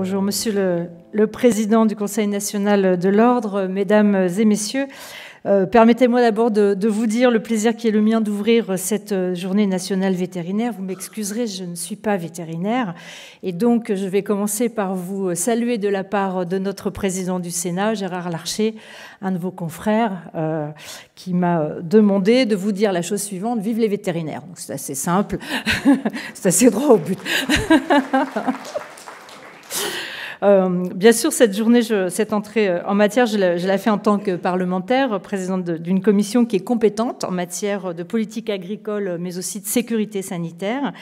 Bonjour, Monsieur le Président du Conseil national de l'Ordre, Mesdames et Messieurs. Permettez-moi d'abord de vous dire le plaisir qui est le mien d'ouvrir cette journée nationale vétérinaire. Vous m'excuserez, je ne suis pas vétérinaire. Et donc, je vais commencer par vous saluer de la part de notre président du Sénat, Gérard Larcher, un de vos confrères, qui m'a demandé de vous dire la chose suivante: vive les vétérinaires. Donc, c'est assez simple, c'est assez droit au but. Bien sûr, cette journée, cette entrée en matière, je la fais en tant que parlementaire, présidente d'une commission qui est compétente en matière de politique agricole, mais aussi de sécurité sanitaire.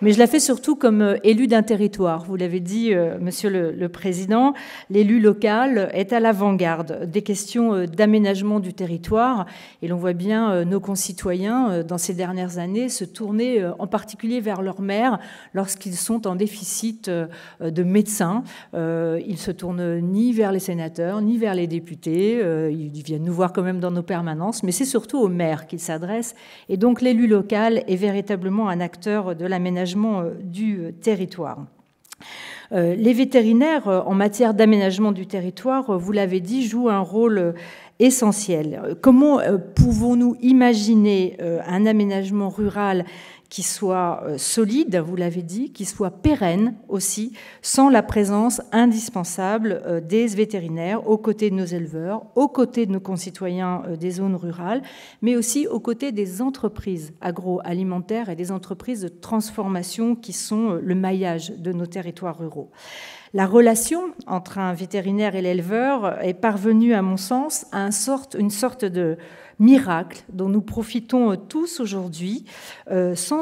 Mais je la fais surtout comme élu d'un territoire. Vous l'avez dit, Monsieur le Président, l'élu local est à l'avant-garde des questions d'aménagement du territoire. Et l'on voit bien nos concitoyens, dans ces dernières années, se tourner en particulier vers leurs maires lorsqu'ils sont en déficit de médecins. Ils ne se tournent ni vers les sénateurs, ni vers les députés. Ils viennent nous voir quand même dans nos permanences, mais c'est surtout aux maires qu'ils s'adressent. Et donc l'élu local est véritablement un acteur de l'aménagement du territoire. Les vétérinaires, en matière d'aménagement du territoire, vous l'avez dit, jouent un rôle essentiel. Comment pouvons-nous imaginer un aménagement rural qui soit solide, vous l'avez dit, qui soit pérenne aussi, sans la présence indispensable des vétérinaires aux côtés de nos éleveurs, aux côtés de nos concitoyens des zones rurales, mais aussi aux côtés des entreprises agroalimentaires et des entreprises de transformation qui sont le maillage de nos territoires ruraux. La relation entre un vétérinaire et l'éleveur est parvenue, à mon sens, à une sorte de miracle dont nous profitons tous aujourd'hui sans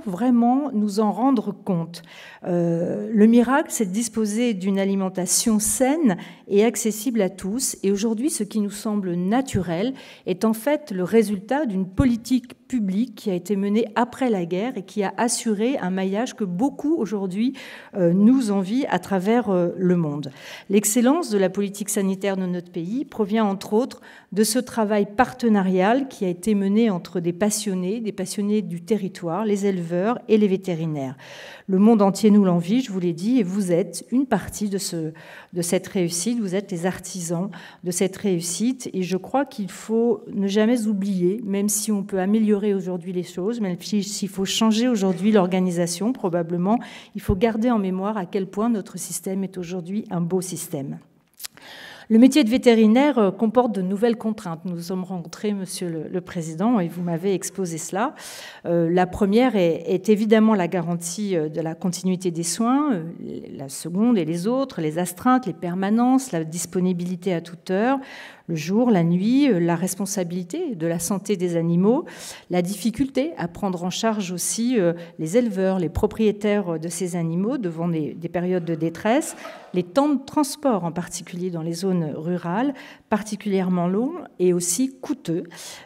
vraiment nous en rendre compte. Le miracle, c'est de disposer d'une alimentation saine et accessible à tous. Et aujourd'hui, ce qui nous semble naturel est en fait le résultat d'une politique publique qui a été menée après la guerre et qui a assuré un maillage que beaucoup aujourd'hui nous envient à travers le monde. L'excellence de la politique sanitaire de notre pays provient entre autres de ce travail partenarial qui a été mené entre des passionnés du territoire, les éleveurs et les vétérinaires. Le monde entier nous l'envie, je vous l'ai dit, et vous êtes une partie de cette réussite, vous êtes les artisans de cette réussite, et je crois qu'il faut ne jamais oublier, même si on peut améliorer aujourd'hui les choses, même s'il faut changer aujourd'hui l'organisation, probablement, il faut garder en mémoire à quel point notre système est aujourd'hui un beau système. Le métier de vétérinaire comporte de nouvelles contraintes. Nous nous sommes rencontrés, Monsieur le Président, et vous m'avez exposé cela. La première est évidemment la garantie de la continuité des soins. La seconde et les autres, les astreintes, les permanences, la disponibilité à toute heure, le jour, la nuit, la responsabilité de la santé des animaux, la difficulté à prendre en charge aussi les éleveurs, les propriétaires de ces animaux devant des périodes de détresse, les temps de transport, en particulier dans les zones rurales, particulièrement longs et aussi coûteux,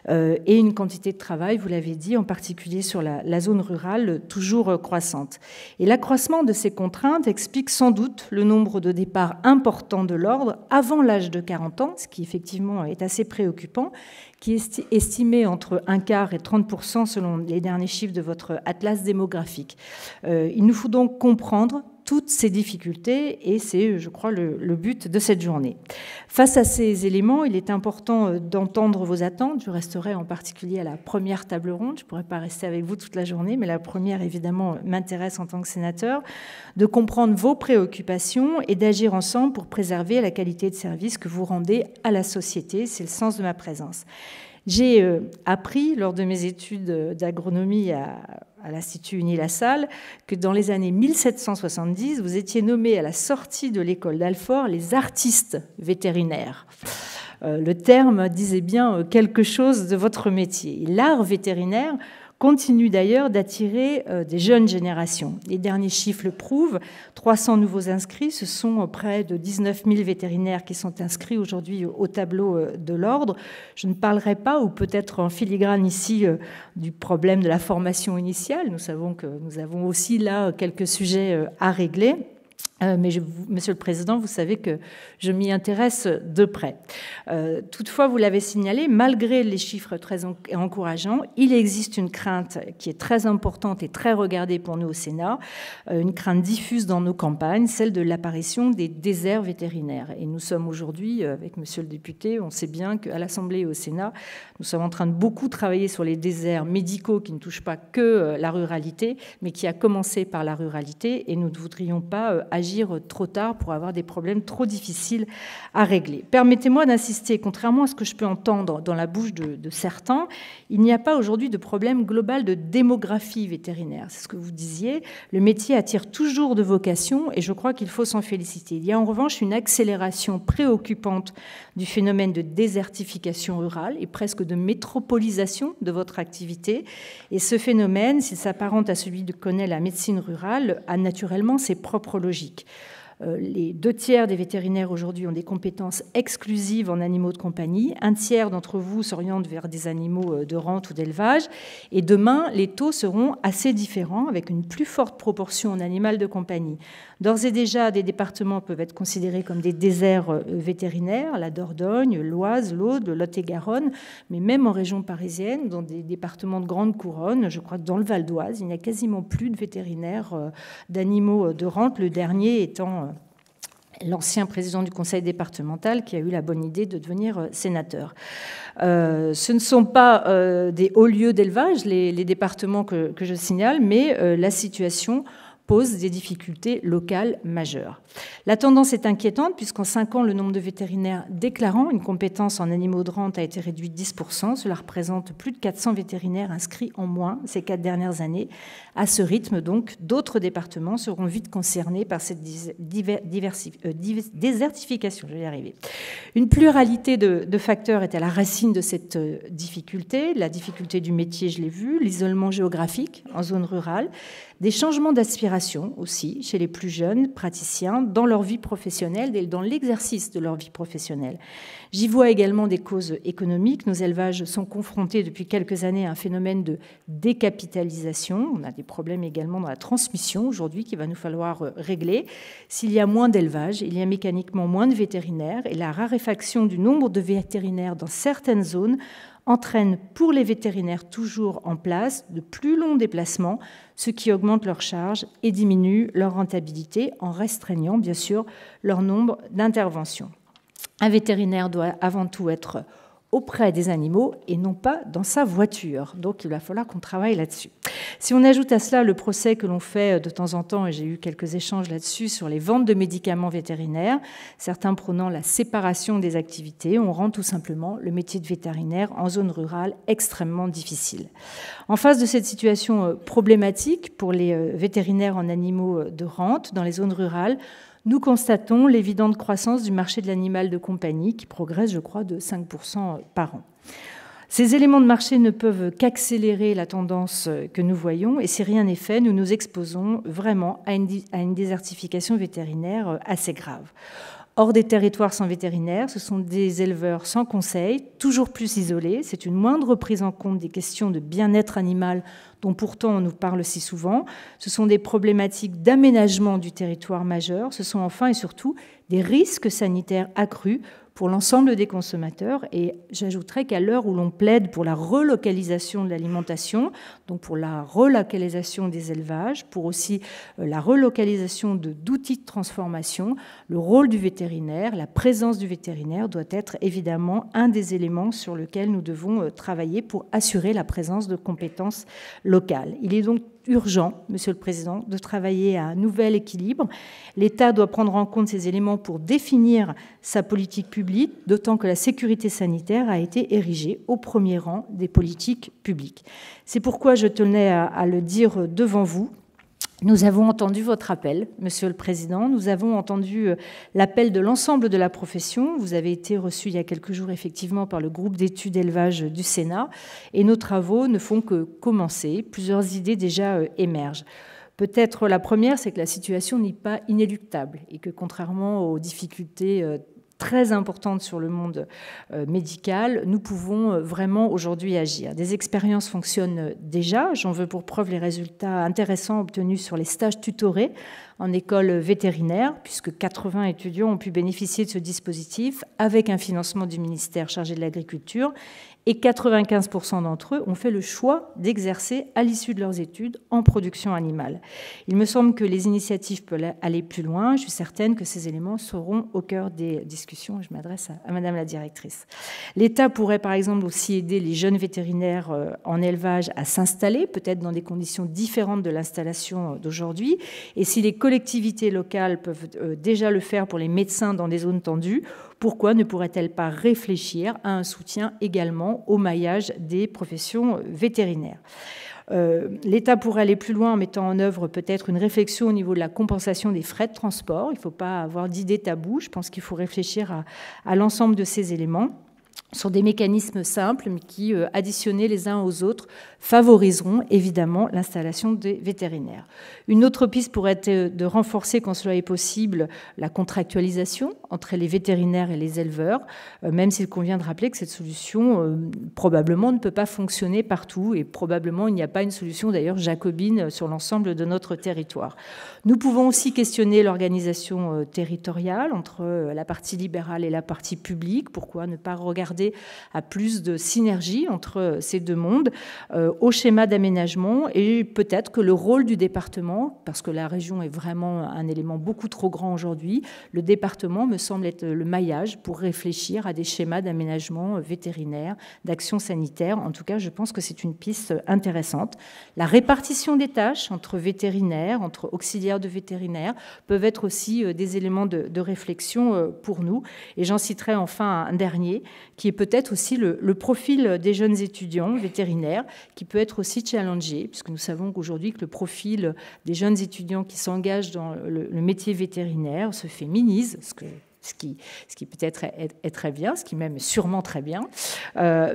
et une quantité de travail, vous l'avez dit, en particulier sur la zone rurale, toujours croissante. Et l'accroissement de ces contraintes explique sans doute le nombre de départs importants de l'ordre avant l'âge de 40 ans, ce qui effectivement est assez préoccupant, qui est estimé entre 1/4 et 30% selon les derniers chiffres de votre atlas démographique. Il nous faut donc comprendre toutes ces difficultés et c'est, je crois, le but de cette journée. Face à ces éléments, il est important d'entendre vos attentes. Je resterai en particulier à la première table ronde. Je ne pourrai pas rester avec vous toute la journée, mais la première, évidemment, m'intéresse en tant que sénateur, de comprendre vos préoccupations et d'agir ensemble pour préserver la qualité de service que vous rendez à la société. C'est le sens de ma présence. J'ai appris, lors de mes études d'agronomie à l'Institut Uni-la-Salle, que dans les années 1770, vous étiez nommés à la sortie de l'école d'Alfort les artistes vétérinaires. Le terme disait bien quelque chose de votre métier. L'art vétérinaire continue d'ailleurs d'attirer des jeunes générations. Les derniers chiffres le prouvent, 300 nouveaux inscrits, ce sont près de 19 000 vétérinaires qui sont inscrits aujourd'hui au tableau de l'ordre. Je ne parlerai pas, ou peut-être en filigrane ici, du problème de la formation initiale. Nous savons que nous avons aussi là quelques sujets à régler. Mais Monsieur le Président, vous savez que je m'y intéresse de près. Toutefois, vous l'avez signalé, malgré les chiffres très encourageants, il existe une crainte qui est très importante et très regardée pour nous au Sénat, une crainte diffuse dans nos campagnes, celle de l'apparition des déserts vétérinaires. Et nous sommes aujourd'hui, avec Monsieur le député, on sait bien qu'à l'Assemblée et au Sénat, nous sommes en train de beaucoup travailler sur les déserts médicaux qui ne touchent pas que la ruralité, mais qui a commencé par la ruralité, et nous ne voudrions pas agir trop tard pour avoir des problèmes trop difficiles à régler. Permettez-moi d'insister, contrairement à ce que je peux entendre dans la bouche de certains, il n'y a pas aujourd'hui de problème global de démographie vétérinaire. C'est ce que vous disiez. Le métier attire toujours de vocations et je crois qu'il faut s'en féliciter. Il y a en revanche une accélération préoccupante du phénomène de désertification rurale et presque de métropolisation de votre activité. Et ce phénomène, s'il s'apparente à celui que connaît la médecine rurale, a naturellement ses propres logiques. Les 2/3 des vétérinaires aujourd'hui ont des compétences exclusives en animaux de compagnie. 1/3 d'entre vous s'orientent vers des animaux de rente ou d'élevage. Et demain, les taux seront assez différents, avec une plus forte proportion en animal de compagnie. D'ores et déjà, des départements peuvent être considérés comme des déserts vétérinaires, la Dordogne, l'Oise, l'Aude, le Lot-et-Garonne, mais même en région parisienne, dans des départements de grande couronne, je crois que dans le Val d'Oise, il n'y a quasiment plus de vétérinaires d'animaux de rente, le dernier étant l'ancien président du conseil départemental qui a eu la bonne idée de devenir sénateur. Ce ne sont pas des hauts lieux d'élevage, les départements que je signale, mais la situation pose des difficultés locales majeures. La tendance est inquiétante puisqu'en 5 ans, le nombre de vétérinaires déclarant une compétence en animaux de rente a été réduit de 10%. Cela représente plus de 400 vétérinaires inscrits en moins ces 4 dernières années. À ce rythme, donc, d'autres départements seront vite concernés par cette désertification. Je vais y arriver. Une pluralité de facteurs est à la racine de cette difficulté. La difficulté du métier, je l'ai vu, l'isolement géographique en zone rurale, des changements d'aspiration aussi chez les plus jeunes praticiens dans leur vie professionnelle et dans l'exercice de leur vie professionnelle. J'y vois également des causes économiques. Nos élevages sont confrontés depuis quelques années à un phénomène de décapitalisation. On a des problèmes également dans la transmission aujourd'hui qu'il va nous falloir régler. S'il y a moins d'élevage, il y a mécaniquement moins de vétérinaires et la raréfaction du nombre de vétérinaires dans certaines zones entraîne pour les vétérinaires toujours en place de plus longs déplacements, ce qui augmente leurs charges et diminue leur rentabilité en restreignant bien sûr leur nombre d'interventions. Un vétérinaire doit avant tout être auprès des animaux et non pas dans sa voiture. Donc il va falloir qu'on travaille là-dessus. Si on ajoute à cela le procès que l'on fait de temps en temps, et j'ai eu quelques échanges là-dessus, sur les ventes de médicaments vétérinaires, certains prônant la séparation des activités, on rend tout simplement le métier de vétérinaire en zone rurale extrêmement difficile. En face de cette situation problématique pour les vétérinaires en animaux de rente dans les zones rurales, nous constatons l'évidente croissance du marché de l'animal de compagnie qui progresse, je crois, de 5% par an. Ces éléments de marché ne peuvent qu'accélérer la tendance que nous voyons et si rien n'est fait, nous nous exposons vraiment à une désertification vétérinaire assez grave. Hors des territoires sans vétérinaires, ce sont des éleveurs sans conseil, toujours plus isolés. C'est une moindre prise en compte des questions de bien-être animal dont pourtant on nous parle si souvent. Ce sont des problématiques d'aménagement du territoire majeur. Ce sont enfin et surtout des risques sanitaires accrus pour l'ensemble des consommateurs. Et j'ajouterais qu'à l'heure où l'on plaide pour la relocalisation de l'alimentation, donc pour la relocalisation des élevages, pour aussi la relocalisation d'outils de transformation, le rôle du vétérinaire, la présence du vétérinaire doit être évidemment un des éléments sur lesquels nous devons travailler pour assurer la présence de compétences locales. Il est donc urgent, Monsieur le Président, de travailler à un nouvel équilibre. L'État doit prendre en compte ces éléments pour définir sa politique publique, d'autant que la sécurité sanitaire a été érigée au premier rang des politiques publiques. C'est pourquoi je tenais à le dire devant vous. Nous avons entendu votre appel, Monsieur le Président. Nous avons entendu l'appel de l'ensemble de la profession. Vous avez été reçu il y a quelques jours, effectivement, par le groupe d'études élevage du Sénat. Et nos travaux ne font que commencer. Plusieurs idées déjà émergent. Peut-être la première, c'est que la situation n'est pas inéluctable et que, contrairement aux difficultés très importante sur le monde médical, nous pouvons vraiment aujourd'hui agir. Des expériences fonctionnent déjà. J'en veux pour preuve les résultats intéressants obtenus sur les stages tutorés en école vétérinaire, puisque 80 étudiants ont pu bénéficier de ce dispositif avec un financement du ministère chargé de l'Agriculture, et 95% d'entre eux ont fait le choix d'exercer à l'issue de leurs études en production animale. Il me semble que les initiatives peuvent aller plus loin. Je suis certaine que ces éléments seront au cœur des discussions. Je m'adresse à Madame la directrice. L'État pourrait par exemple aussi aider les jeunes vétérinaires en élevage à s'installer, peut-être dans des conditions différentes de l'installation d'aujourd'hui. Et si les collectivités locales peuvent déjà le faire pour les médecins dans des zones tendues, pourquoi ne pourrait-elle pas réfléchir à un soutien également au maillage des professions vétérinaires ? L'État pourrait aller plus loin en mettant en œuvre peut-être une réflexion au niveau de la compensation des frais de transport. Il ne faut pas avoir d'idées taboues. Je pense qu'il faut réfléchir à l'ensemble de ces éléments sur des mécanismes simples mais qui, additionnés les uns aux autres, favoriseront évidemment l'installation des vétérinaires. Une autre piste pourrait être de renforcer, quand cela est possible, la contractualisation entre les vétérinaires et les éleveurs, même s'il convient de rappeler que cette solution probablement ne peut pas fonctionner partout et probablement il n'y a pas une solution d'ailleurs jacobine sur l'ensemble de notre territoire. Nous pouvons aussi questionner l'organisation territoriale entre la partie libérale et la partie publique. Pourquoi ne pas regarder à plus de synergie entre ces deux mondes au schéma d'aménagement, et peut-être que le rôle du département, parce que la région est vraiment un élément beaucoup trop grand aujourd'hui, le département me semble être le maillage pour réfléchir à des schémas d'aménagement vétérinaire, d'action sanitaire. En tout cas, je pense que c'est une piste intéressante. La répartition des tâches entre vétérinaires, entre auxiliaires de vétérinaires, peuvent être aussi des éléments de réflexion pour nous. Et j'en citerai enfin un dernier, qui est peut-être aussi le profil des jeunes étudiants vétérinaires, qui peut être aussi challengé, puisque nous savons qu'aujourd'hui que le profil des jeunes étudiants qui s'engagent dans le métier vétérinaire se féminise, ce qui peut-être est très bien, ce qui même est sûrement très bien,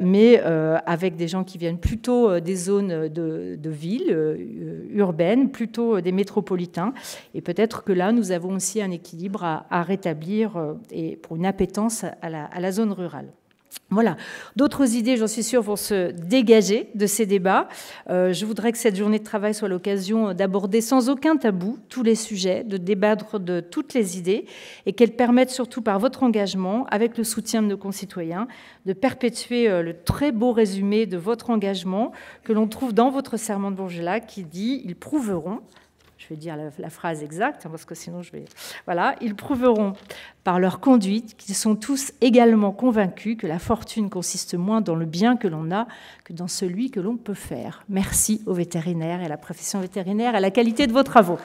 mais avec des gens qui viennent plutôt des zones de villes urbaines, plutôt des métropolitains. Et peut-être que là, nous avons aussi un équilibre à rétablir et pour une appétence à la zone rurale. Voilà. D'autres idées, j'en suis sûre, vont se dégager de ces débats. Je voudrais que cette journée de travail soit l'occasion d'aborder sans aucun tabou tous les sujets, de débattre de toutes les idées et qu'elle permette surtout par votre engagement, avec le soutien de nos concitoyens, de perpétuer le très beau résumé de votre engagement que l'on trouve dans votre serment de Bourgelat qui dit « Ils prouveront ». Je vais dire la phrase exacte, parce que sinon je vais... Voilà, ils prouveront par leur conduite qu'ils sont tous également convaincus que la fortune consiste moins dans le bien que l'on a que dans celui que l'on peut faire. Merci aux vétérinaires et à la profession vétérinaire et à la qualité de vos travaux.